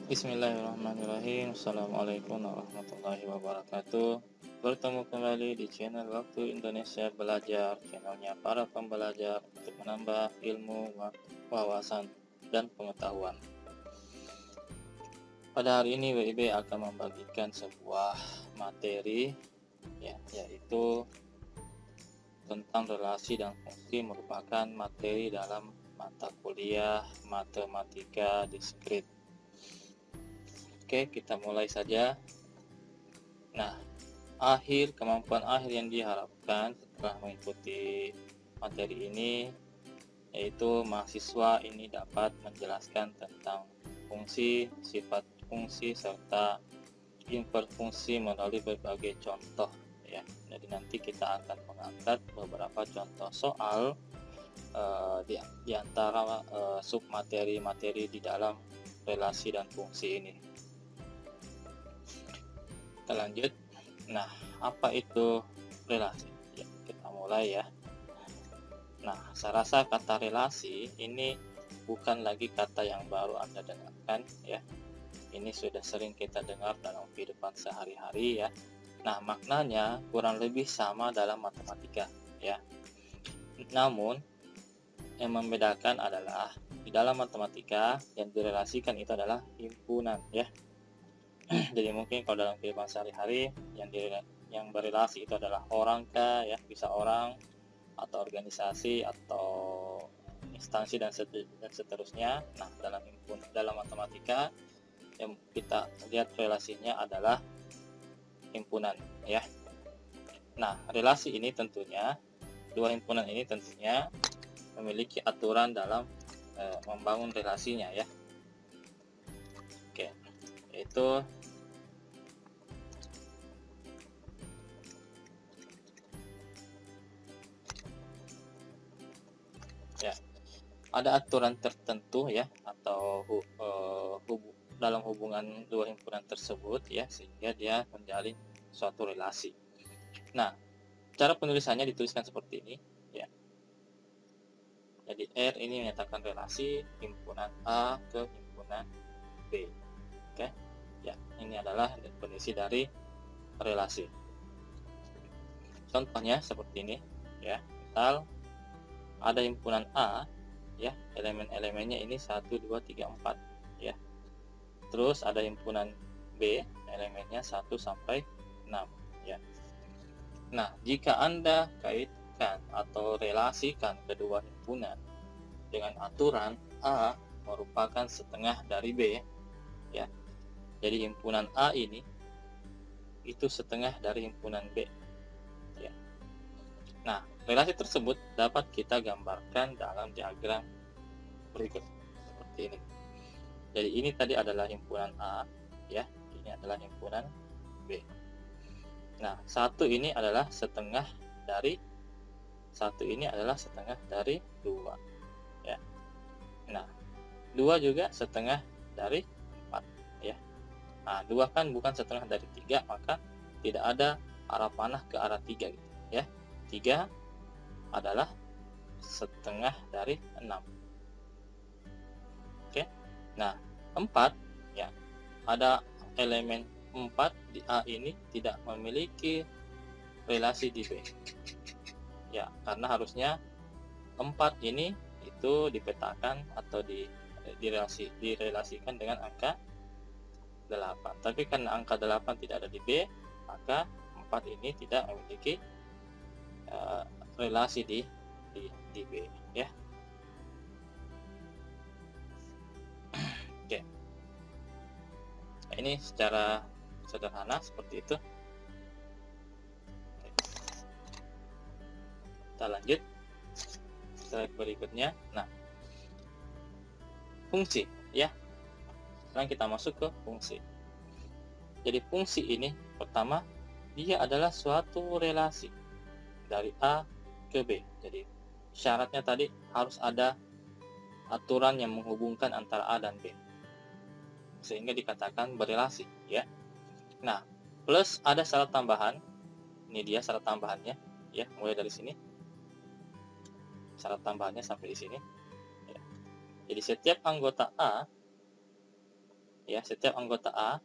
Bismillahirrahmanirrahim. Assalamualaikum warahmatullahi wabarakatuh. Bertemu kembali di channel Waktu Indonesia Belajar, channelnya para pembelajar untuk menambah ilmu, wawasan, dan pengetahuan. Pada hari ini WIB akan membagikan sebuah materi yaitu tentang relasi dan fungsi, merupakan materi dalam mata kuliah matematika diskrit. Oke, kita mulai saja. Nah, kemampuan akhir yang diharapkan setelah mengikuti materi ini yaitu mahasiswa ini dapat menjelaskan tentang fungsi, sifat fungsi, serta inverfungsi melalui berbagai contoh ya. Jadi nanti kita akan mengangkat beberapa contoh soal di antara submateri-materi di dalam relasi dan fungsi ini. Kita lanjut. Nah, apa itu relasi? Ya, kita mulai ya. Nah, saya rasa kata relasi ini bukan lagi kata yang baru Anda dengarkan ya. Ini sudah sering kita dengar dalam kehidupan sehari-hari ya. Nah, maknanya kurang lebih sama dalam matematika ya. Namun, yang membedakan adalah di dalam matematika yang direlasikan itu adalah himpunan ya. Jadi mungkin kalau dalam kehidupan sehari-hari yang berelasi itu adalah orang ya, bisa orang atau organisasi atau instansi dan seterusnya. Nah, dalam matematika yang kita lihat relasinya adalah himpunan ya. Nah, relasi ini tentunya, dua himpunan ini tentunya memiliki aturan dalam membangun relasinya ya. Oke, yaitu ya, ada aturan tertentu ya, atau dalam hubungan dua himpunan tersebut ya, sehingga dia menjalin suatu relasi. Nah, cara penulisannya dituliskan seperti ini ya. Jadi R ini menyatakan relasi himpunan A ke himpunan B. Oke. Ya, ini adalah definisi dari relasi. Contohnya seperti ini ya. Misal ada himpunan A ya, elemen-elemennya ini 1 2 3 4 ya. Terus ada himpunan B, elemennya 1 sampai 6 ya. Nah, jika Anda kaitkan atau relasikan kedua himpunan dengan aturan A merupakan setengah dari B ya. Jadi himpunan A ini itu setengah dari himpunan B ya. Nah, relasi tersebut dapat kita gambarkan dalam diagram berikut seperti ini. Jadi ini tadi adalah himpunan A ya, ini adalah himpunan B. Nah, satu ini adalah setengah dari 2 ya. Nah, 2 juga setengah dari 4 ya. Nah, 2 kan bukan setengah dari 3, maka tidak ada arah panah ke arah 3 gitu ya. 3 adalah setengah dari 6. Oke. Nah, 4 ya, ada elemen 4 di A ini tidak memiliki relasi di B ya, karena harusnya 4 ini itu dipetakan atau direlasikan dengan angka 8. Tapi karena angka 8 tidak ada di B, maka 4 ini tidak memiliki relasi di B ya. Oke. Nah, ini secara sederhana seperti itu. Kita lanjut slide berikutnya. Nah, fungsi ya. Sekarang kita masuk ke fungsi. Jadi fungsi ini pertama, dia adalah suatu relasi dari A ke B. Jadi syaratnya tadi harus ada aturan yang menghubungkan antara A dan B, sehingga dikatakan berelasi ya. Nah, plus ada syarat tambahan. Ini dia syarat tambahannya ya, mulai dari sini. Syarat tambahannya sampai di sini ya. Jadi setiap anggota A ya, setiap anggota A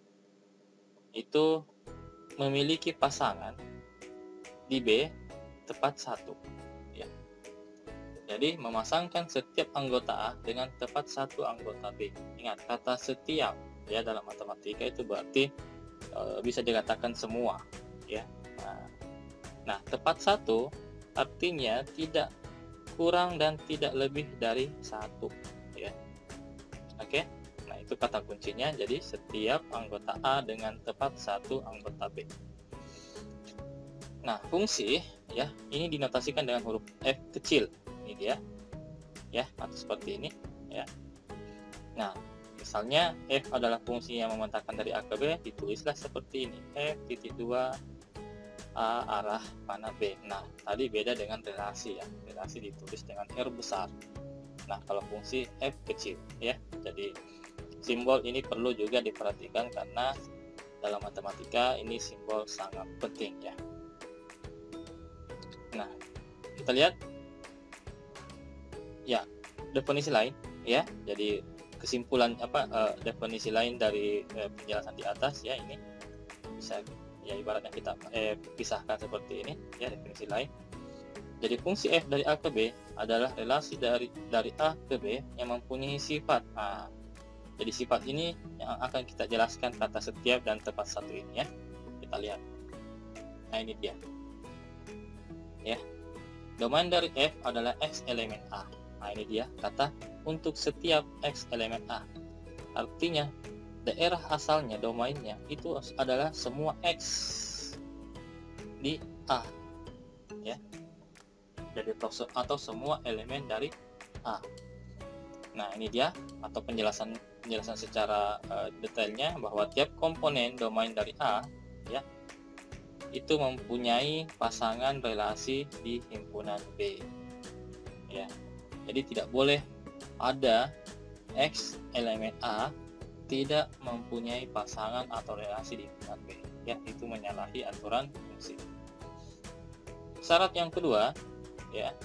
itu memiliki pasangan di B tepat 1, ya. Jadi memasangkan setiap anggota A dengan tepat 1 anggota B. Ingat, kata setiap ya dalam matematika itu berarti bisa dikatakan semua, ya. Nah, tepat 1 artinya tidak kurang dan tidak lebih dari 1, ya. Oke. Nah, itu kata kuncinya. Jadi setiap anggota A dengan tepat 1 anggota B. Nah, fungsi ya, ini dinotasikan dengan huruf F kecil. Ini dia. Ya, atau seperti ini, ya. Nah, misalnya F adalah fungsi yang memantahkan dari A ke B, ditulislah seperti ini. F.2 A arah mana B. Nah, tadi beda dengan relasi ya. Relasi ditulis dengan R besar. Nah, kalau fungsi F kecil ya. Jadi simbol ini perlu juga diperhatikan karena dalam matematika ini simbol sangat penting ya. Nah, kita lihat ya definisi lain ya. Jadi kesimpulan definisi lain dari penjelasan di atas ya, ini bisa ya ibaratnya kita pisahkan seperti ini ya, definisi lain. Jadi fungsi F dari A ke B adalah relasi dari A ke B yang mempunyai sifat. Nah, jadi sifat ini yang akan kita jelaskan kata setiap dan tepat 1 ini ya. Kita lihat. Nah, ini dia. Ya. Domain dari F adalah X elemen A. Nah, ini dia kata untuk setiap X elemen A. Artinya daerah asalnya, domainnya itu adalah semua X di A. Ya. Jadi atau semua elemen dari A. Nah, ini dia atau penjelasan secara detailnya bahwa tiap komponen domain dari A ya itu mempunyai pasangan relasi di himpunan B. Ya. Jadi tidak boleh ada X elemen A tidak mempunyai pasangan atau relasi di himpunan B. Ya, itu menyalahi aturan fungsi. Syarat yang kedua ya,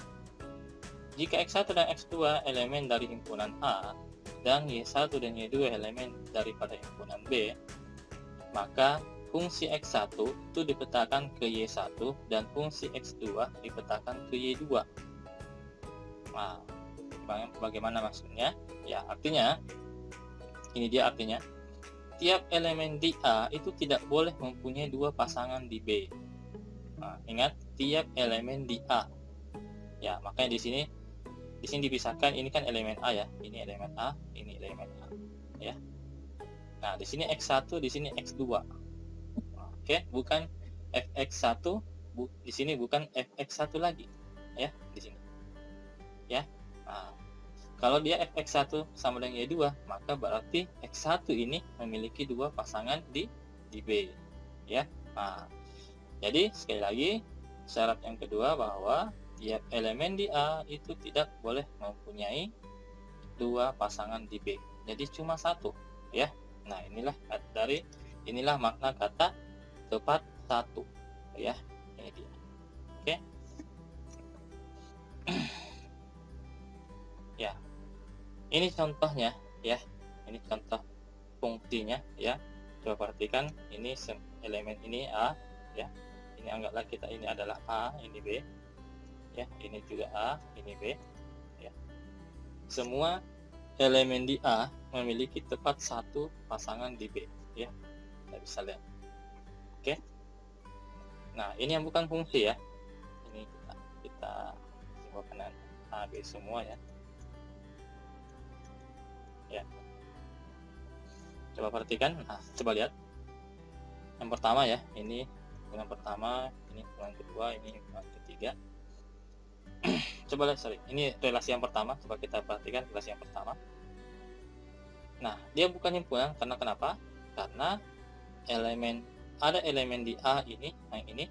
jika X1 dan X2 elemen dari himpunan A dan Y1 dan Y2 elemen daripada himpunan B, maka fungsi X1 itu dipetakan ke Y1 dan fungsi X2 dipetakan ke Y2. Nah, bagaimana maksudnya? Ya, artinya ini dia artinya tiap elemen di A itu tidak boleh mempunyai 2 pasangan di B. Nah, ingat, tiap elemen di A. Ya, makanya di sini dipisahkan, ini kan elemen A ya, ini elemen A, ini elemen A, ya. Nah, di sini X1, di sini X2. Oke, bukan Fx1, di sini bukan Fx1 lagi, ya, di sini. Ya. Nah, kalau dia Fx1 sama dengan Y2, maka berarti X1 ini memiliki 2 pasangan di B, ya. Nah, jadi sekali lagi syarat yang kedua bahwa tiap elemen di A itu tidak boleh mempunyai 2 pasangan di B. Jadi cuma 1, ya. Nah, inilah makna kata tepat 1, ya. Ini dia. Oke. Ya. Ini contohnya, ya. Ini contoh fungsinya, ya. Coba perhatikan, ini elemen ini A, ya. Ini anggaplah kita ini adalah A, ini B. Ya, ini juga A, ini B, ya. Semua elemen di A memiliki tepat 1 pasangan di B, ya. Kita bisa lihat. Oke. Nah, ini yang bukan fungsi ya. Ini kita simbolkan A, B semua ya. Ya. Coba perhatikan. Nah, coba lihat. Yang pertama ya, ini hubungan pertama, ini hubungan kedua, ini hubungan ketiga. Coba lihat, ini relasi yang pertama. Coba kita perhatikan relasi yang pertama. Nah, dia bukan himpunan karena kenapa? Karena ada elemen di A ini, yang ini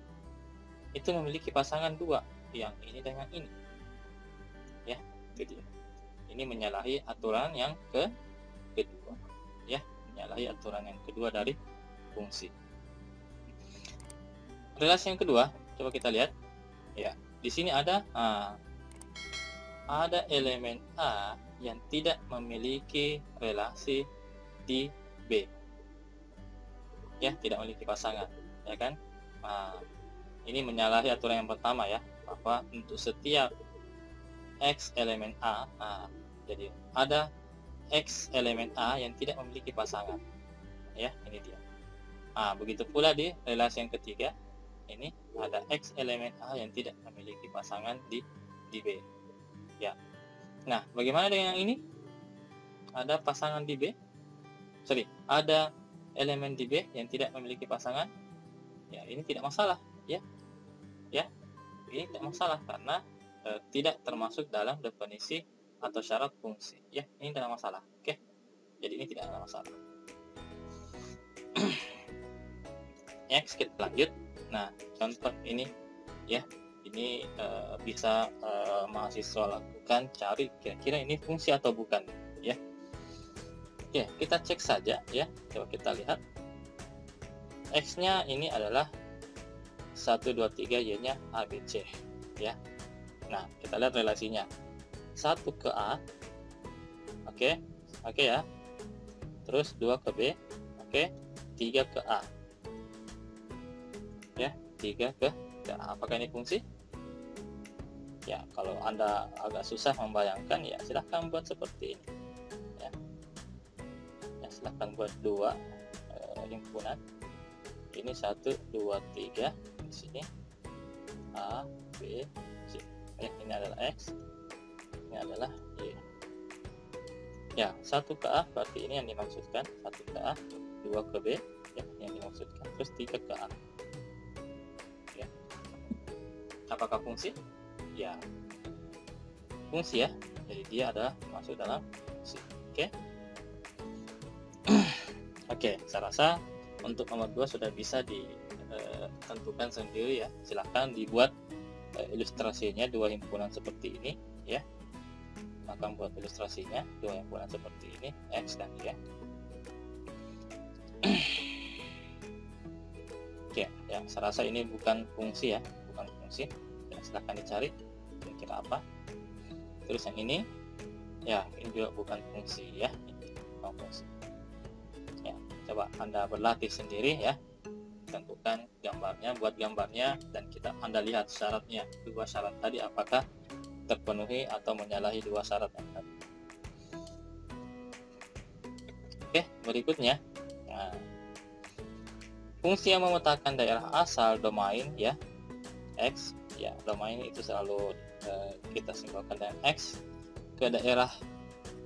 itu memiliki pasangan 2, yang ini dengan ini. Ya, gitu. Ini menyalahi aturan yang kedua. Ya, menyalahi aturan yang kedua dari fungsi. Relasi yang kedua, coba kita lihat. Ya. Di sini ada elemen A yang tidak memiliki relasi di B. Ya, tidak memiliki pasangan, ya kan? Nah, ini menyalahi aturan yang pertama ya, bahwa untuk setiap X elemen A, jadi ada X elemen A yang tidak memiliki pasangan. Ya, ini dia. Begitu pula di relasi yang ketiga, ini ada X elemen A yang tidak memiliki pasangan di B. Ya. Nah, bagaimana dengan yang ini? Ada pasangan di B? Ada elemen di B yang tidak memiliki pasangan? Ya, ini tidak masalah, ya. Ya. Ini tidak masalah karena tidak termasuk dalam definisi atau syarat fungsi. Ya, ini tidak masalah. Oke. Jadi ini tidak ada masalah. Next, kita lanjut. Nah, contoh ini ya. Ini bisa mahasiswa lakukan, cari kira-kira ini fungsi atau bukan, ya. Oke, kita cek saja ya. Coba kita lihat. X-nya ini adalah 1, 2, 3, Y-nya ABC, ya. Nah, kita lihat relasinya. 1 ke A. Oke ya. Terus 2 ke B. Oke. 3 ke A. Ya, 3 ke A. Apakah ini fungsi? Ya, kalau Anda agak susah membayangkan, ya silahkan buat seperti ini. Ya, silahkan buat 2 himpunan. Ini 1, 2, 3 di sini. A, B, C. Ya, ini adalah X. Ini adalah Y. Ya, 1 ke A berarti ini yang dimaksudkan. 1 ke A, 2 ke B, ya, yang dimaksudkan. Terus 3 ke A. Ya. Apakah fungsi? Ya, fungsi ya. Jadi dia adalah masuk dalam fungsi. Oke. Oke, saya rasa untuk nomor 2 sudah bisa ditentukan sendiri ya. Silahkan dibuat ilustrasinya 2 himpunan seperti ini ya. Maka buat ilustrasinya 2 himpunan seperti ini, X dan Y. Oke, ya, saya rasa ini bukan fungsi ya, bukan fungsi. Ya, silahkan dicari kira-kira apa. Terus yang ini, ya, ini juga bukan fungsi ya, bukan fungsi. Ya, coba Anda berlatih sendiri ya, tentukan gambarnya, buat gambarnya, dan Anda lihat syaratnya, 2 syarat tadi apakah terpenuhi atau menyalahi 2 syarat yang tadi. Oke, berikutnya, nah, fungsi yang memetakan daerah asal domain ya, X, ya, domain itu selalu kita simbolkan dengan X, ke daerah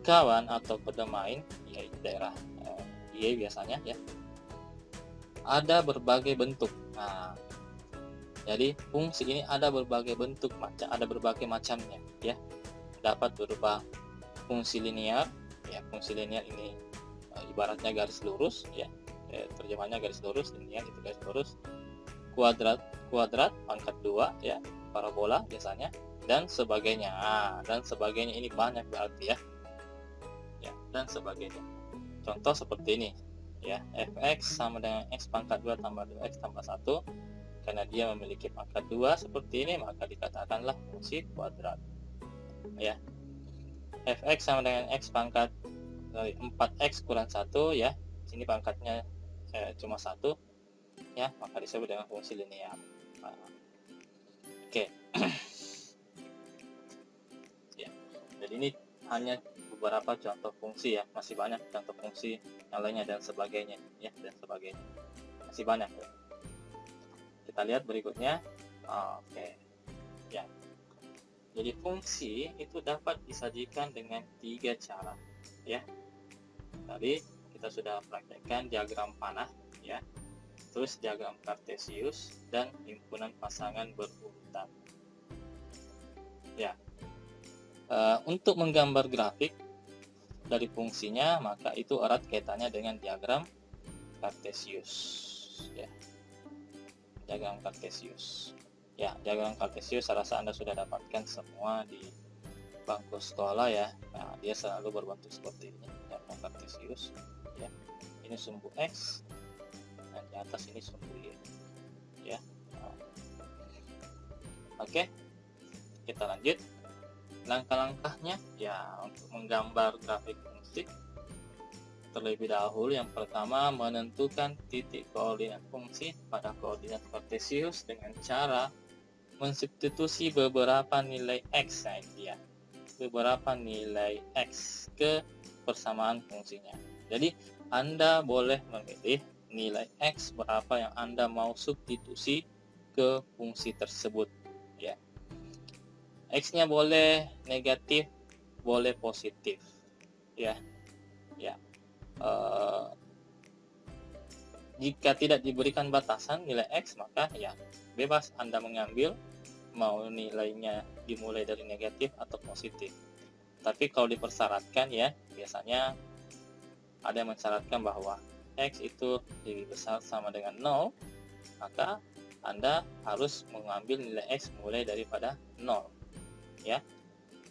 kawan atau ke domain, yaitu daerah Y biasanya ya, ada berbagai bentuk. Nah, jadi fungsi ini ada berbagai bentuk, ada berbagai macamnya ya. Dapat berupa fungsi linear, ya, fungsi linear ini ibaratnya garis lurus ya. Terjemahnya garis lurus, linear itu garis lurus. Kuadrat pangkat 2 ya, parabola biasanya, dan sebagainya. Dan sebagainya ini banyak berarti ya. Ya, dan sebagainya. Contoh seperti ini ya, fx sama dengan x pangkat 2 tambah 2x tambah 1. Karena dia memiliki pangkat 2 seperti ini, maka dikatakanlah fungsi kuadrat ya. Fx sama dengan x pangkat 4x kurang 1 ya, sini pangkatnya cuma 1 ya, maka disebut dengan fungsi linear. Oke. Ya, jadi ini hanya beberapa contoh fungsi ya, masih banyak contoh fungsi yang lainnya dan sebagainya ya, dan sebagainya masih banyak ya. Kita lihat berikutnya. Oke. Ya. Jadi fungsi itu dapat disajikan dengan 3 cara ya. Tadi kita sudah praktekkan diagram panah ya. Terus diagram kartesius dan himpunan pasangan berurutan. Ya. Untuk menggambar grafik dari fungsinya, maka itu erat kaitannya dengan diagram kartesius ya. Diagram kartesius. Ya, diagram kartesius saya rasa Anda sudah dapatkan semua di bangku sekolah ya. Nah, dia selalu berbentuk seperti ini, diagram kartesius ya. Ini sumbu X dan di atas ini sumbu Y ya. Oke. Kita lanjut. Langkah-langkahnya ya, untuk menggambar grafik fungsi terlebih dahulu. Yang pertama, menentukan titik koordinat fungsi pada koordinat kartesius dengan cara mensubstitusi beberapa nilai x. Nah, ini dia, beberapa nilai x ke persamaan fungsinya. Jadi Anda boleh memilih nilai x berapa yang Anda mau substitusi ke fungsi tersebut, ya. X-nya boleh negatif, boleh positif, ya. Jika tidak diberikan batasan nilai x, maka ya bebas Anda mengambil, mau nilainya dimulai dari negatif atau positif. Tapi kalau dipersyaratkan, ya, biasanya ada yang mensyaratkan bahwa x itu lebih besar sama dengan 0, maka Anda harus mengambil nilai x mulai daripada 0, ya.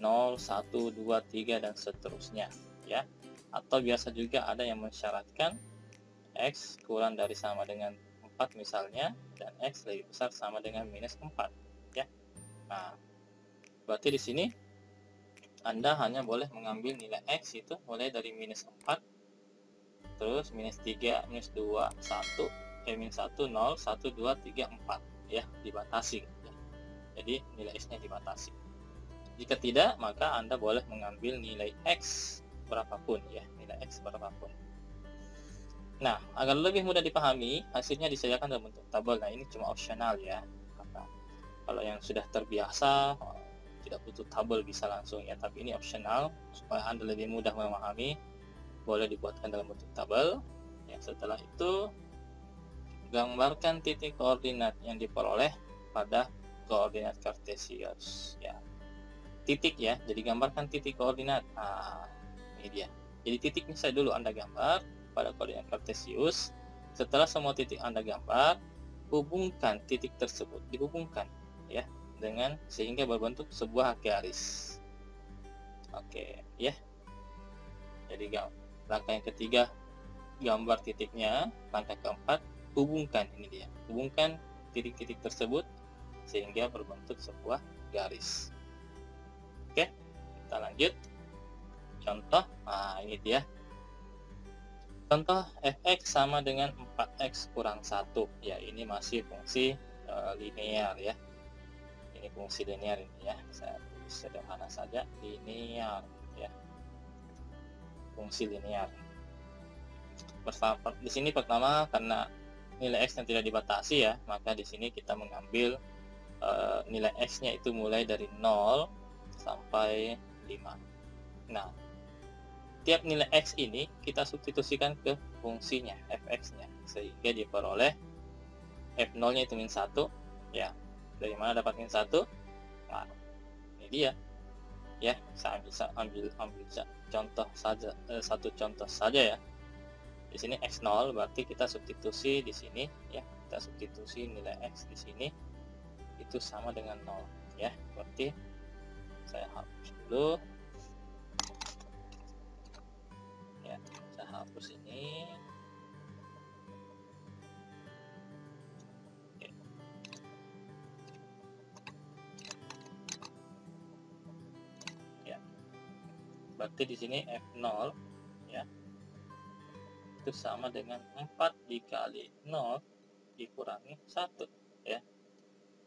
0, 1, 2, 3 dan seterusnya, ya. Atau biasa juga ada yang mensyaratkan x kurang dari sama dengan 4 misalnya, dan x lebih besar sama dengan minus 4, ya. Nah, berarti di sini Anda hanya boleh mengambil nilai x itu mulai dari minus 4, terus minus 3, minus 2, 1, minus 1, 0, 1, 2, 3, 4, ya, dibatasi, ya. Jadi nilai x-nya dibatasi. Jika tidak, maka Anda boleh mengambil nilai x berapapun, ya, nilai x berapapun. Nah, agar lebih mudah dipahami, hasilnya disediakan dalam bentuk tabel. Nah, ini cuma opsional, ya. Kalau yang sudah terbiasa tidak butuh tabel, bisa langsung, ya. Tapi ini opsional supaya Anda lebih mudah memahami, boleh dibuatkan dalam bentuk tabel. Ya, setelah itu gambarkan titik koordinat yang diperoleh pada koordinat kartesius, ya. Titik, ya. Jadi gambarkan titik koordinat. Nah, ini dia. Jadi titiknya saya dulu Anda gambar pada koordinat kartesius. Setelah semua titik Anda gambar, hubungkan titik tersebut, dihubungkan, ya, dengan sehingga berbentuk sebuah garis. Oke, ya. Jadi langkah yang ketiga gambar titiknya, langkah keempat hubungkan, ini dia. Hubungkan titik-titik tersebut sehingga berbentuk sebuah garis. Oke, kita lanjut. Contoh, nah ini dia. Contoh fx sama dengan 4x kurang 1. Ya, ini masih fungsi linear, ya. Ini fungsi linear ini, ya. Saya tulis sederhana saja, linear, ya. Fungsi linear. Di sini pertama karena nilai x yang tidak dibatasi, ya, maka di sini kita mengambil nilai x-nya itu mulai dari 0 sampai 5. Nah, tiap nilai x ini kita substitusikan ke fungsinya, fx-nya, sehingga diperoleh f0-nya itu min 1, ya. Dari mana dapat min 1? Nah, ini dia, ya. Saya ambil contoh saja, satu contoh saja, ya. Di sini x0 berarti kita substitusi di sini, ya. Kita substitusi nilai x di sini itu sama dengan 0, ya. Berarti saya hapus dulu. Ya, saya hapus ini. Oke. Ya. Berarti di sini f0, ya, itu sama dengan 4 dikali 0 dikurangi 1, ya.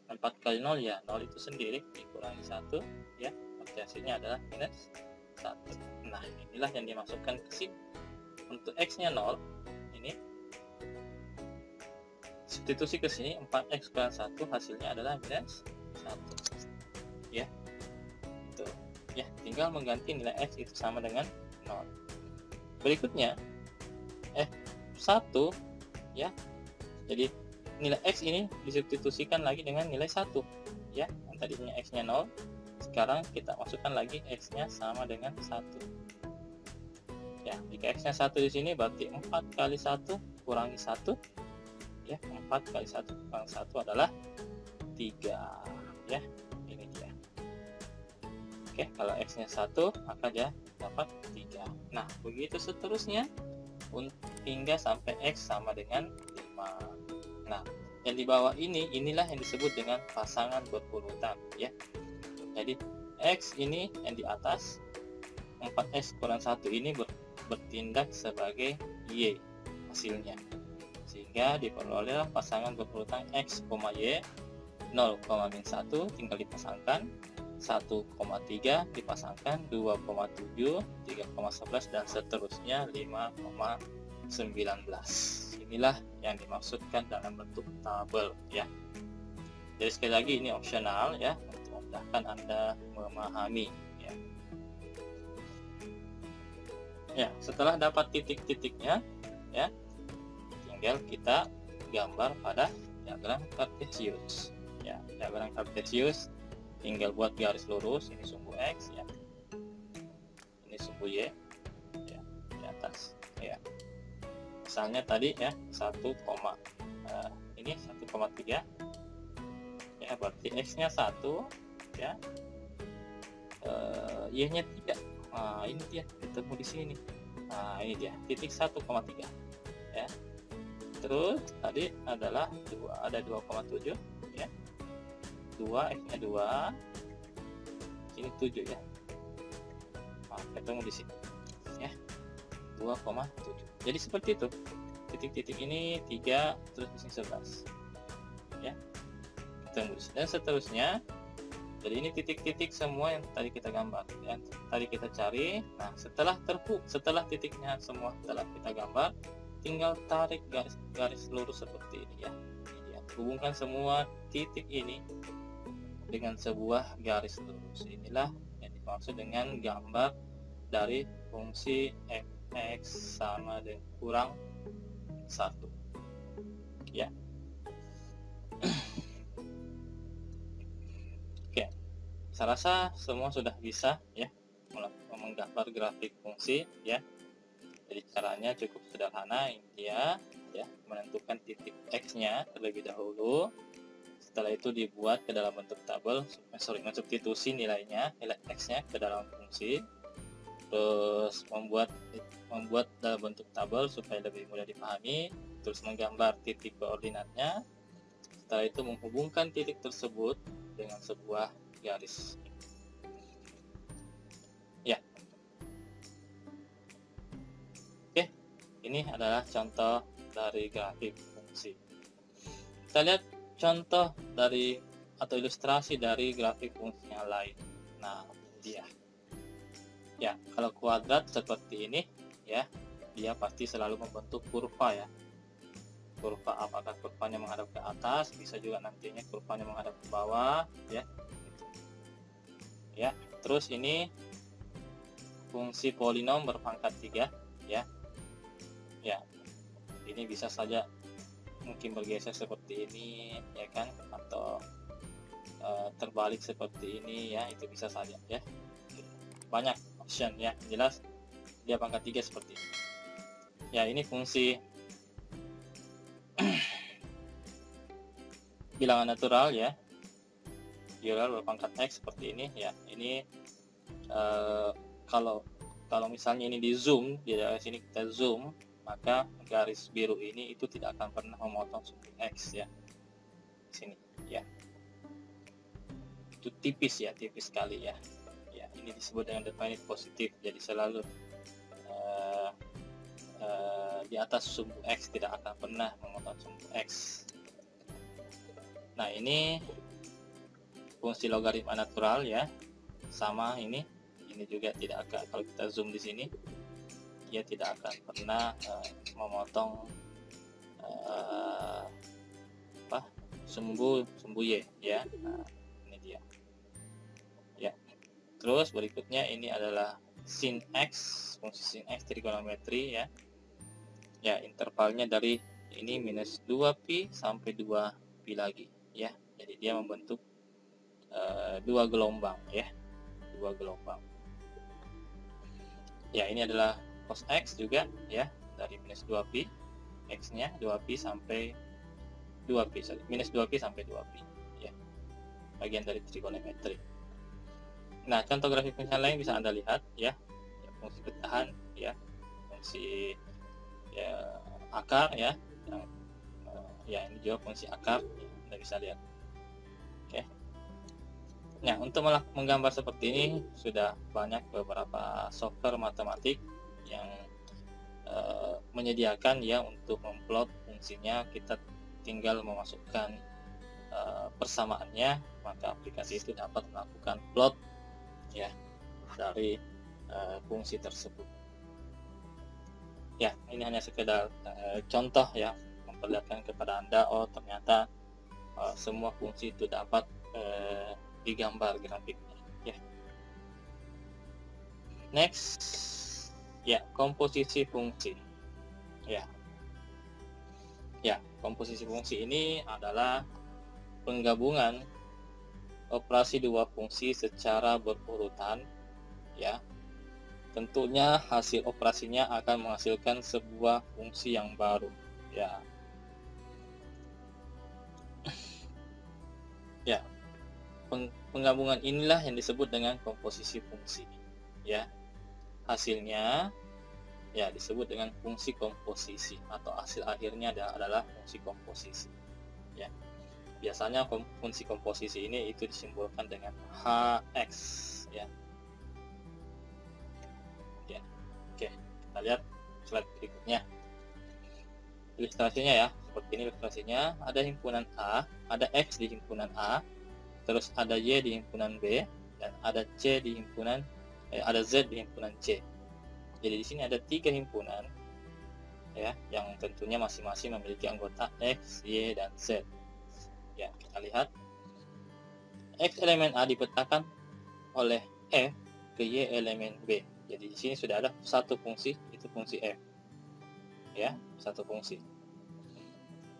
4 kali 0, ya, 0 itu sendiri dikurangi 1, ya. Berarti hasilnya adalah minus 1. Nah, inilah yang dimasukkan ke sini. Untuk x-nya 0, ini substitusi ke sini, 4x kurang 1, hasilnya adalah minus 1. Ya. Itu. Ya, tinggal mengganti nilai x itu sama dengan 0. Berikutnya f1, ya. Jadi nilai x ini disubstitusikan lagi dengan nilai 1, ya. Yang tadinya x-nya 0, sekarang kita masukkan lagi x-nya sama dengan 1. Ya, jika x-nya 1 di sini berarti 4 kali 1 kurangi 1, ya. 4 kali 1 kurangi 1 adalah 3, ya. Ini dia. Oke, kalau x-nya 1 maka dia dapat 3. Nah, begitu seterusnya hingga sampai x sama dengan 5. Nah, yang di bawah ini, inilah yang disebut dengan pasangan berurutan, ya. Jadi x ini yang di atas, 4x kurang 1 ini bertindak sebagai Y hasilnya, sehingga diperolehlah pasangan berurutan X, Y, 0,-1 tinggal dipasangkan, 1,3 dipasangkan, 2,7, 3,11 dan seterusnya 5,19. Inilah yang dimaksudkan dalam bentuk tabel ya. Jadi sekali lagi ini opsional ya, untuk memudahkan Anda memahami ya. Ya, setelah dapat titik-titiknya ya, tinggal kita gambar pada diagram kartesius ya. Diagram kartesius tinggal buat garis lurus, ini sumbu X ya, ini sumbu Y ya, di atas ya. Misalnya tadi ya 1, ini 1,3 ya, berarti X nya 1 ya, Y nya 3. Nah ini dia ketemu di sini. Nah ini dia titik 1,3 ya. Terus tadi adalah 2, ada 2,7 ya, 2, X nya 2, ini 7 ya. Nah, ketemu di sini ya, 2,7. Jadi seperti itu, titik-titik ini 3, terus di sini 11 ya, ketemu dan seterusnya. Jadi ini titik-titik semua yang tadi kita gambar, yang tadi kita cari. Nah setelah titiknya semua telah kita gambar, tinggal tarik garis lurus seperti ini ya. Ini dia. Hubungkan semua titik ini dengan sebuah garis lurus. Inilah yang dimaksud dengan gambar dari fungsi fx sama dengan kurang 1 ya. Oke, saya rasa semua sudah bisa ya menggambar grafik fungsi ya. Jadi caranya cukup sederhana, intinya ya, menentukan titik X nya terlebih dahulu. Setelah itu dibuat ke dalam bentuk tabel, mensubstitusi nilai X nya ke dalam fungsi. Terus membuat dalam bentuk tabel supaya lebih mudah dipahami. Terus menggambar titik koordinatnya. Setelah itu menghubungkan titik tersebut dengan sebuah garis ya. Oke, ini adalah contoh dari grafik fungsi. Kita lihat contoh dari atau ilustrasi dari grafik fungsi yang lain. Nah dia ya, kalau kuadrat seperti ini ya, dia pasti selalu membentuk kurva ya. Kurva, apakah kurvanya menghadap ke atas, bisa juga nantinya kurvanya menghadap ke bawah ya. Ya, terus ini fungsi polinom berpangkat 3 ya. Ya, ini bisa saja mungkin bergeser seperti ini ya kan, atau terbalik seperti ini ya, itu bisa saja ya. Banyak option ya, jelas dia pangkat 3 seperti ini. Ya, ini fungsi bilangan natural ya, Euler berpangkat X seperti ini ya. Ini kalau misalnya ini di zoom, di daerah sini kita zoom, maka garis biru ini itu tidak akan pernah memotong sumbu X ya, di sini ya. Itu tipis ya, tipis sekali ya. Ya, ini disebut dengan definite positif, jadi selalu di atas sumbu X, tidak akan pernah memotong sumbu X. Nah ini fungsi logaritma natural ya, sama ini juga tidak akan, kalau kita zoom di sini, dia tidak akan pernah memotong sumbu Y ya. Nah, ini dia ya. Terus berikutnya ini adalah sin X, fungsi sin X trigonometri ya. Ya, intervalnya dari ini minus 2pi sampai 2pi lagi ya. Jadi dia membentuk dua gelombang ya, dua gelombang. Ya, ini adalah cos X juga ya, dari minus 2pi, X nya 2pi sampai 2pi, minus 2pi sampai 2pi ya, bagian dari trigonometri. Nah, contoh grafik fungsi lain bisa Anda lihat ya, fungsi pecahan ya, fungsi ya akar ya, ya ini juga fungsi akar ya, Anda bisa lihat. Oke. Nah, untuk menggambar seperti ini sudah banyak beberapa software matematik yang menyediakan ya untuk memplot fungsinya. Kita tinggal memasukkan persamaannya, maka aplikasi itu dapat melakukan plot ya dari fungsi tersebut. Ya, ini hanya sekedar contoh ya, memperlihatkan kepada Anda, oh ternyata semua fungsi itu dapat digambar grafiknya ya. Next ya, komposisi fungsi ya. Komposisi fungsi ini adalah penggabungan operasi dua fungsi secara berurutan ya. Tentunya hasil operasinya akan menghasilkan sebuah fungsi yang baru ya. Penggabungan inilah yang disebut dengan komposisi fungsi ya. Hasilnya ya disebut dengan fungsi komposisi, atau hasil akhirnya adalah fungsi komposisi ya. Biasanya fungsi komposisi ini itu disimbolkan dengan Hx ya. Oke, kita lihat slide berikutnya. Ilustrasinya ya, seperti ini ilustrasinya. Ada himpunan A, ada X di himpunan A, terus ada Y di himpunan B, dan ada C di himpunan ada Z di himpunan C. Jadi di sini ada 3 himpunan ya, yang tentunya masing-masing memiliki anggota X, Y, dan Z. Ya, kita lihat X elemen A dipetakan oleh F ke Y elemen B. Jadi di sini sudah ada satu fungsi, itu fungsi F. Ya, satu fungsi.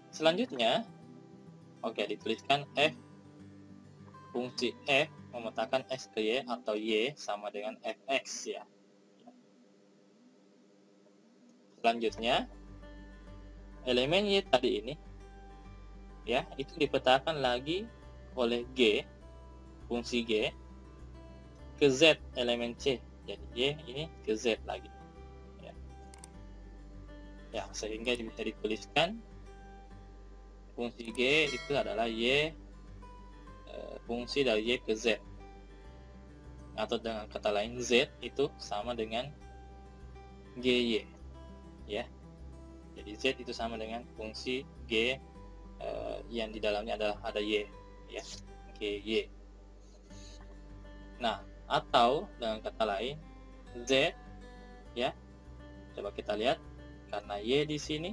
Selanjutnya, dituliskan F, fungsi F memetakan X ke Y atau Y sama dengan Fx ya. Selanjutnya, elemen Y tadi ini ya, itu dipetakan lagi oleh G, fungsi G, ke Z elemen C. Jadi Y ini ke Z lagi ya, sehingga bisa dituliskan fungsi G itu adalah Y, fungsi dari Y ke Z, atau dengan kata lain Z itu sama dengan GY ya. Jadi Z itu sama dengan fungsi G yang di dalamnya ada Y ya, GY. Nah, atau dengan kata lain Z ya, coba kita lihat, karena Y di sini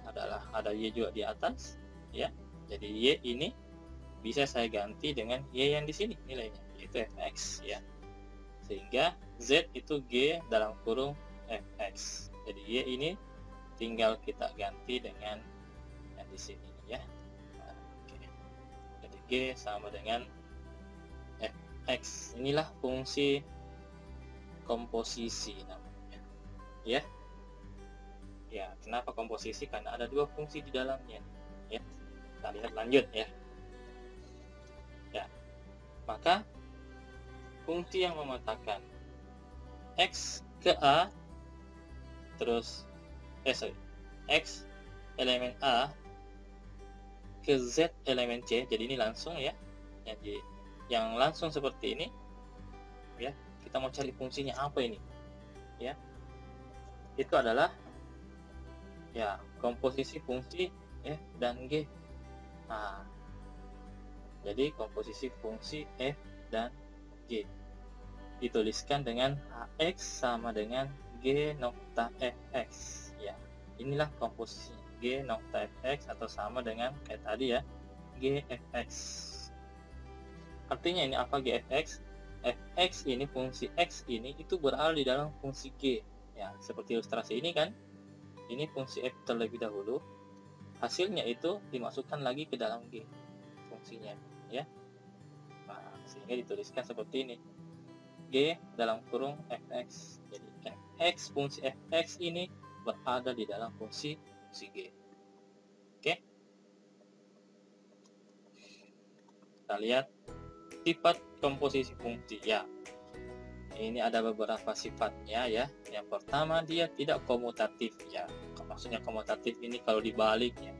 adalah ada Y juga di atas ya, jadi Y ini bisa saya ganti dengan Y yang di sini nilainya, yaitu Fx ya, sehingga Z itu G dalam kurung Fx. Jadi Y ini tinggal kita ganti dengan yang di sini ya. Jadi G sama dengan Fx. Inilah fungsi komposisi namanya ya. Ya, kenapa komposisi? Karena ada dua fungsi di dalamnya ya. Kita lihat lanjut ya. Maka fungsi yang memetakan X ke A, terus X elemen A ke Z elemen C. Jadi ini langsung ya, jadi yang langsung seperti ini ya. Kita mau cari fungsinya apa ini ya, itu adalah ya komposisi fungsi F dan G. Nah, jadi komposisi fungsi F dan G dituliskan dengan Hx sama dengan G nokta Fx ya. Inilah komposisi G nokta Fx, atau sama dengan kayak tadi ya, G Fx. Artinya ini apa Gfx? Fx ini, fungsi X ini itu berada di dalam fungsi G ya, seperti ilustrasi ini kan. Ini fungsi F terlebih dahulu, hasilnya itu dimasukkan lagi ke dalam G fungsinya ya. Nah, sehingga dituliskan seperti ini, G dalam kurung Fx. Jadi Fx, fungsi Fx ini berada di dalam fungsi G. Oke, kita lihat sifat komposisi fungsi ya. Ini ada beberapa sifatnya ya. Yang pertama, dia tidak komutatif ya. Maksudnya komutatif ini kalau dibalik ya.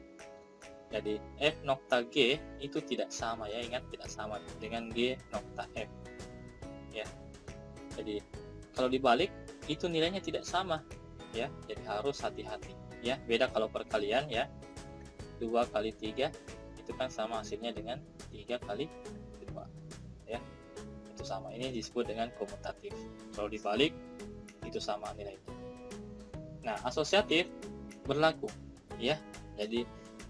Jadi F nokta G itu tidak sama ya, ingat, tidak sama dengan G nokta F ya. Jadi kalau dibalik itu nilainya tidak sama ya, jadi harus hati-hati ya. Beda kalau perkalian ya, 2 kali 3 itu kan sama hasilnya dengan 3 kali 2 ya, itu sama. Ini disebut dengan komutatif. Kalau dibalik itu sama nilainya. Nah, asosiatif berlaku ya, jadi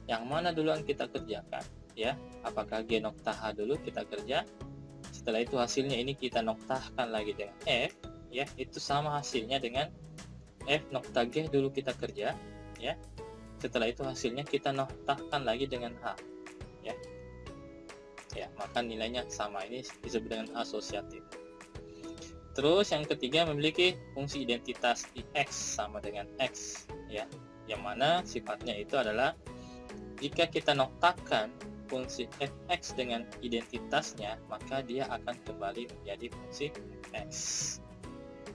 yang mana duluan kita kerjakan ya, apakah G nokta H dulu kita kerja, setelah itu hasilnya ini kita noktahkan lagi dengan F ya, itu sama hasilnya dengan F nokta G dulu kita kerja ya, setelah itu hasilnya kita noktahkan lagi dengan H ya, ya maka nilainya sama. Ini disebut dengan asosiatif. Terus yang ketiga, memiliki fungsi identitas X sama dengan X ya, yang mana sifatnya itu adalah jika kita noktahkan fungsi fx dengan identitasnya, maka dia akan kembali menjadi fungsi x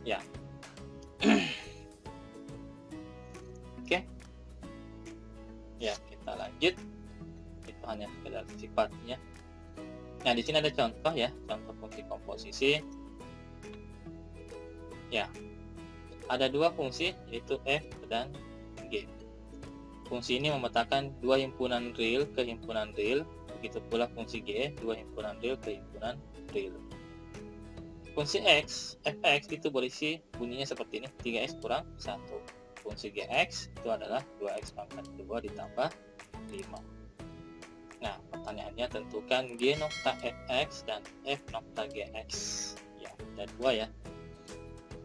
ya. Oke ya, kita lanjut. Itu hanya sekedar sifatnya. Nah, di sini ada contoh ya, contoh fungsi komposisi ya. Ada dua fungsi, yaitu f dan g. Fungsi ini memetakan dua himpunan real ke himpunan real, begitu pula fungsi G, dua himpunan real ke himpunan real. Fungsi X, fx itu berisi bunyinya seperti ini, 3x kurang 1. Fungsi Gx itu adalah 2x pangkat 2 ditambah 5. Nah, pertanyaannya tentukan G nokta fx dan f nokta Gx. Ya, ada dua ya.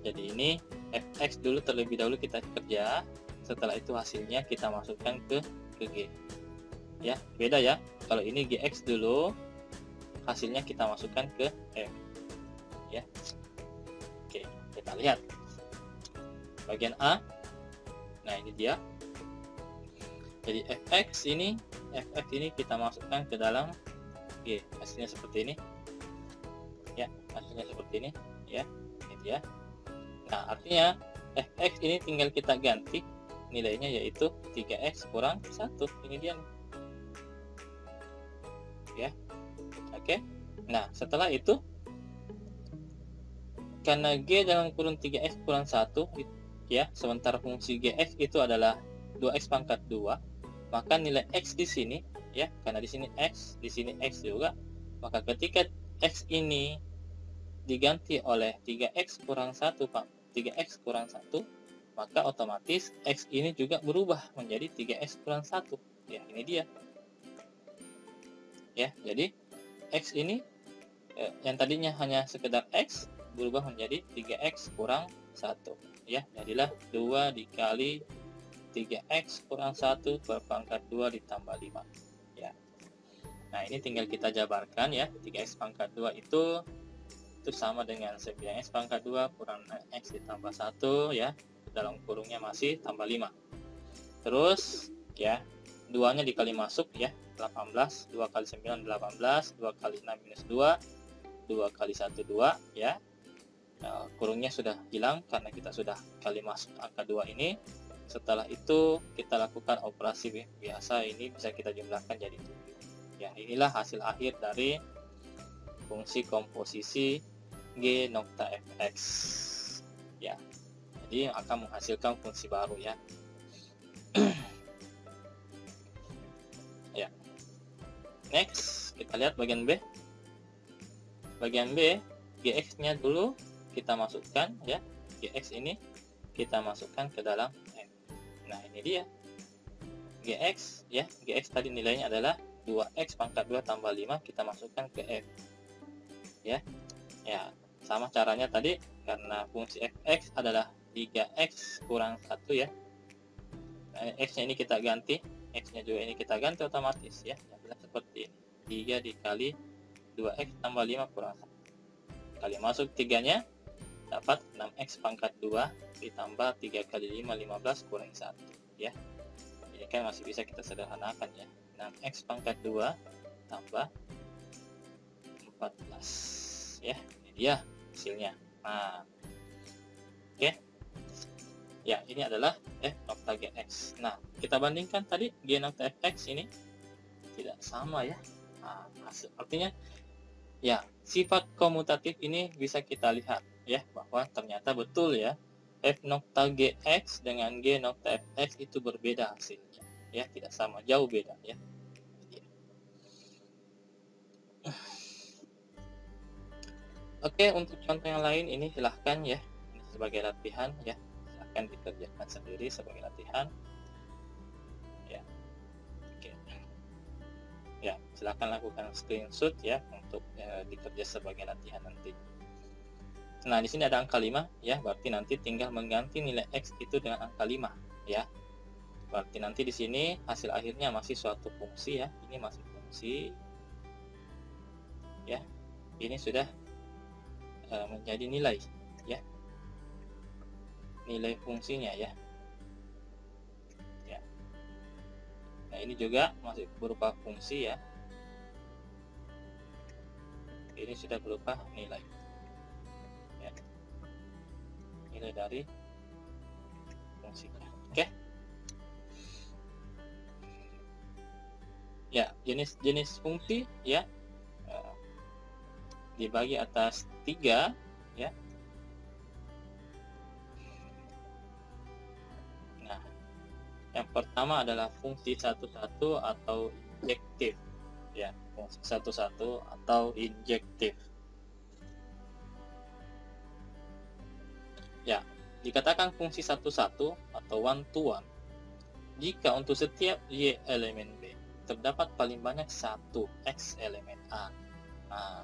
Jadi ini fx dulu, terlebih dahulu kita kerja. Setelah itu hasilnya kita masukkan ke G ya. Beda ya, kalau ini Gx dulu, hasilnya kita masukkan ke F ya. Oke, kita lihat bagian A. Nah, ini dia. Jadi fx ini kita masukkan ke dalam G, hasilnya seperti ini ya, hasilnya seperti ini ya. Ini dia. Nah, artinya fx ini tinggal kita ganti nilainya, yaitu 3x kurang 1. Ini dia ya. Oke. Nah, setelah itu karena G dalam kurung 3x kurang 1 ya, sementara fungsi Gx itu adalah 2x pangkat 2, maka nilai x di sini ya, karena di sini x, di sini x juga, maka ketika x ini diganti oleh 3x kurang 1, 3x kurang 1, maka otomatis x ini juga berubah menjadi 3x kurang 1 ya. Ini dia ya. Jadi x ini yang tadinya hanya sekedar x berubah menjadi 3x kurang 1 ya. Jadilah 2 dikali 3x kurang 1 per pangkat 2 ditambah 5 ya. Nah, ini tinggal kita jabarkan ya. 3x pangkat 2 itu sama dengan 9x pangkat 2 kurang x ditambah 1 ya, dalam kurungnya masih tambah 5. Terus ya, 2 nya dikali masuk ya, 18, 2 kali 9 18, 2 kali 6 minus 2, 2 kali 1 2 ya. Nah, kurungnya sudah hilang karena kita sudah kali masuk angka 2 ini. Setelah itu kita lakukan operasi biasa, ini bisa kita jumlahkan jadi 7 ya. Inilah hasil akhir dari fungsi komposisi G nokta fx ya. Jadi akan menghasilkan fungsi baru ya. Ya. Next, kita lihat bagian B. Bagian B, Gx-nya dulu kita masukkan ya. Gx ini kita masukkan ke dalam F. Nah, ini dia. Gx ya. Gx tadi nilainya adalah 2x pangkat 2 tambah 5, kita masukkan ke F. Ya. Ya, sama caranya tadi, karena fungsi fx adalah 3x kurang 1 ya. Nah, x-nya ini kita ganti, x-nya juga ini kita ganti otomatis ya. Jadilah seperti ini. 3 dikali 2x tambah 5 kurang 1. Kali masuk 3-nya dapat 6x pangkat 2 ditambah 3 kali 5 15 kurang 1 ya. Ini kan masih bisa kita sederhanakan ya. 6x pangkat 2 tambah 14 ya. Ini dia hasilnya. Nah, oke. Ya, ini adalah f nokta Gx. Nah, kita bandingkan tadi G nokta fx ini tidak sama ya. Nah, artinya ya, sifat komutatif ini bisa kita lihat ya, bahwa ternyata betul ya, F nokta Gx dengan G nokta Fx itu berbeda hasilnya, ya, tidak sama, jauh beda, ya. Oke, untuk contoh yang lain ini silahkan ya, ini sebagai latihan ya, silahkan dikerjakan sendiri sebagai latihan. Ya, oke. Ya, silahkan lakukan screenshot ya untuk dikerja sebagai latihan nanti. Nah, di sini ada angka 5 ya, berarti nanti tinggal mengganti nilai X itu dengan angka 5 ya. Berarti nanti di sini hasil akhirnya masih suatu fungsi ya, ini masih fungsi ya. Ini sudah menjadi nilai ya. Nilai fungsinya ya. Ya. Nah, ini juga masih berupa fungsi ya. Ini sudah berupa nilai. Ya. Nilai dari fungsinya. Oke. Ya, jenis fungsi ya dibagi atas 3 ya. Nah, yang pertama adalah fungsi satu-satu atau injektif ya, fungsi satu-satu atau injektif. Ya, dikatakan fungsi satu-satu atau one to one jika untuk setiap Y elemen B terdapat paling banyak satu X elemen A. Nah,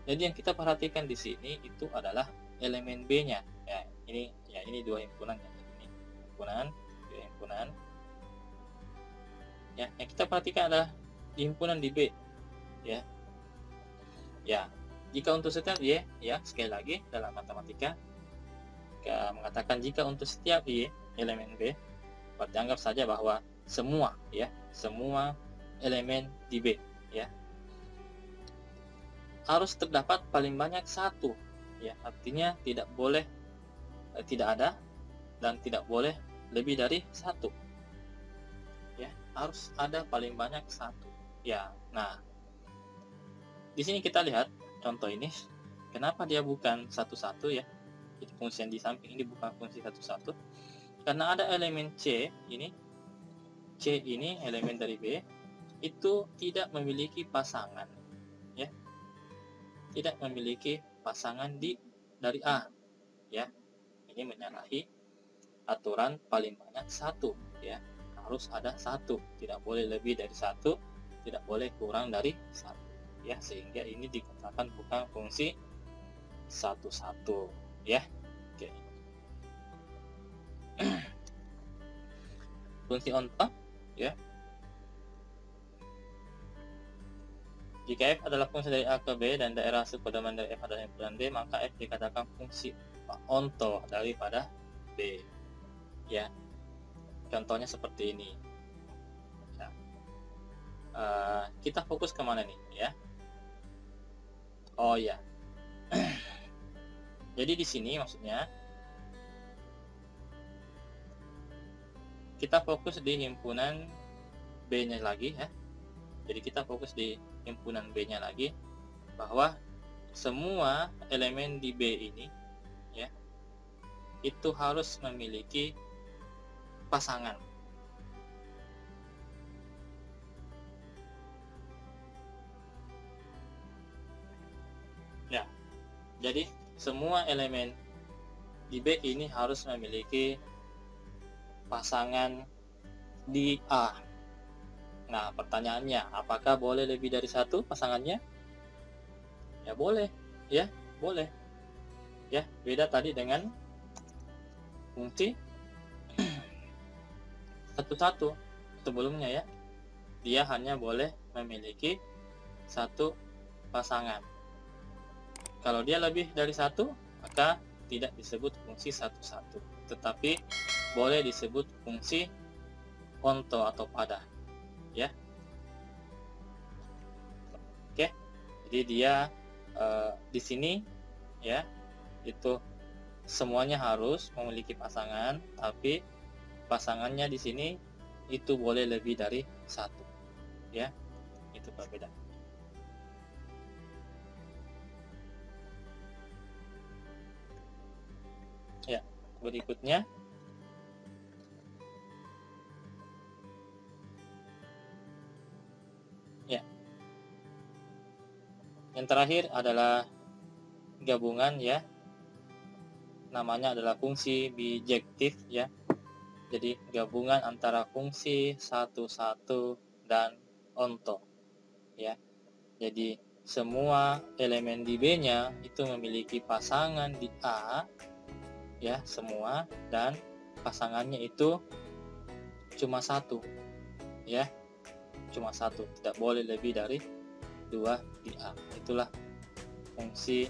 jadi yang kita perhatikan di sini itu adalah elemen B-nya. Ya, ini dua himpunan ya. Ini himpunan, dua himpunan. Ya, yang kita perhatikan adalah himpunan di B. Ya. Ya, jika untuk setiap Y, ya, sekali lagi dalam matematika kita mengatakan jika untuk setiap Y elemen B, berarti anggap saja bahwa semua ya, semua elemen di B ya harus terdapat paling banyak satu ya, artinya tidak boleh tidak ada dan tidak boleh lebih dari satu ya, harus ada paling banyak satu ya. Nah, di sini kita lihat contoh ini, kenapa dia bukan satu-satu ya, jadi fungsi yang di samping ini bukan fungsi satu-satu, karena ada elemen C ini elemen dari B itu tidak memiliki pasangan ya, tidak memiliki pasangan dari A ya. Ini menyalahi aturan paling banyak satu ya, harus ada satu, tidak boleh lebih dari satu, tidak boleh kurang dari satu ya, sehingga ini dikatakan bukan fungsi satu-satu ya. Oke. Fungsi onto ya, jika F adalah fungsi dari A ke B dan daerah subdomain dari F adalah himpunan B, maka F dikatakan fungsi onto daripada B. Ya, contohnya seperti ini. Ya. Kita fokus kemana nih ya? Oh ya. Jadi di sini maksudnya kita fokus di himpunan B-nya lagi ya. Jadi kita fokus di himpunan B-nya lagi, bahwa semua elemen di B ini ya itu harus memiliki pasangan. Ya. Jadi semua elemen di B ini harus memiliki pasangan di A. Nah, pertanyaannya, apakah boleh lebih dari satu pasangannya? Ya boleh, ya boleh. Ya, beda tadi dengan fungsi satu-satu sebelumnya ya. Dia hanya boleh memiliki satu pasangan. Kalau dia lebih dari satu, maka tidak disebut fungsi satu-satu, tetapi boleh disebut fungsi onto atau pada ya. Oke, jadi dia di sini ya itu semuanya harus memiliki pasangan, tapi pasangannya di sini itu boleh lebih dari satu ya, itu perbedaan. Ya, berikutnya. Ya, yang terakhir adalah gabungan ya. Namanya adalah fungsi bijektif ya. Jadi gabungan antara fungsi 1, 1 dan onto ya. Jadi semua elemen di B-nya itu memiliki pasangan di A ya, semua, dan pasangannya itu cuma satu ya, cuma satu, tidak boleh lebih dari 2 di A. Itulah fungsi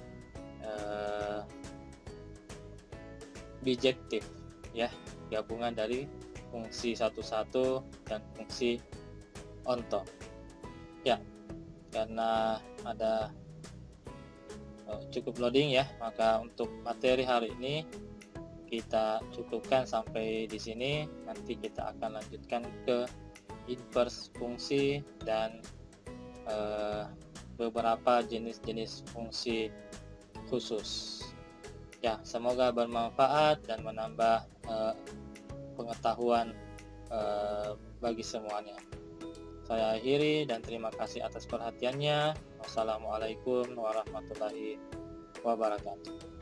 bijektif ya, gabungan dari fungsi 1, 1 dan fungsi onto ya. Karena ada cukup loading ya, maka untuk materi hari ini kita cukupkan sampai di sini. Nanti kita akan lanjutkan ke inverse fungsi dan beberapa jenis-jenis fungsi khusus ya. Semoga bermanfaat dan menambah pengetahuan bagi semuanya. Saya akhiri dan terima kasih atas perhatiannya. Wassalamualaikum warahmatullahi wabarakatuh.